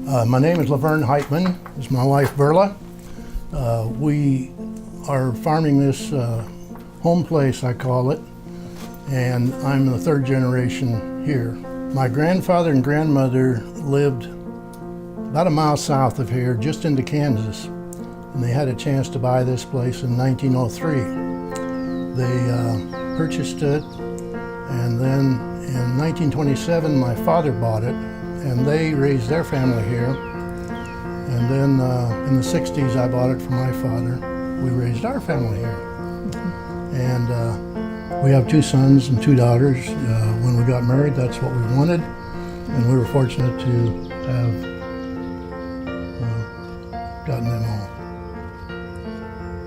My name is Heitmann. This is my wife, Burla. We are farming this home place, I call it, and I'm the third generation here. My grandfather and grandmother lived about a mile south of here, just into Kansas, and they had a chance to buy this place in 1903. They purchased it, and then in 1927 my father bought it, and they raised their family here. And then in the 60s I bought it for my father. We raised our family here. And we have 2 sons and 2 daughters. When we got married, that's what we wanted, and we were fortunate to have gotten them all.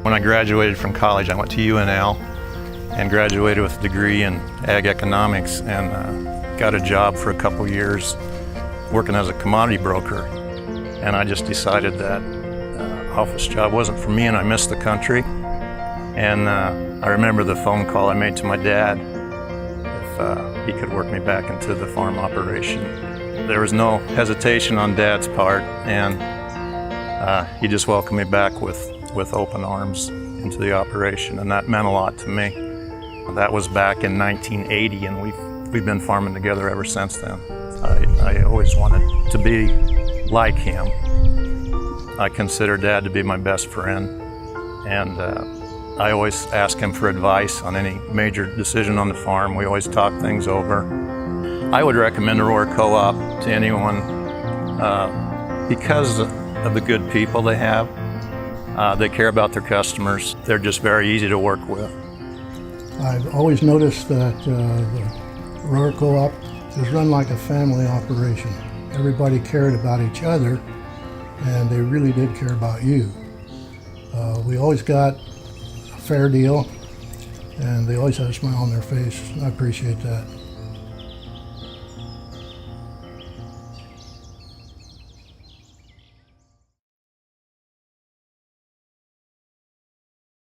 When I graduated from college, I went to UNL and graduated with a degree in ag economics, and got a job for a couple years working as a commodity broker. And I just decided that office job wasn't for me, and I missed the country. And I remember the phone call I made to my dad if he could work me back into the farm operation. There was no hesitation on Dad's part, and he just welcomed me back with open arms into the operation, and that meant a lot to me. That was back in 1980, and we've been farming together ever since then. I always wanted to be like him. I consider Dad to be my best friend, and I always ask him for advice on any major decision on the farm. We always talk things over. I would recommend Aurora Co-op to anyone because of the good people they have. They care about their customers. They're just very easy to work with. I've always noticed that the Aurora Co-op is run like a family operation. Everybody cared about each other, and they really did care about you. We always got a fair deal, and they always had a smile on their face. I appreciate that.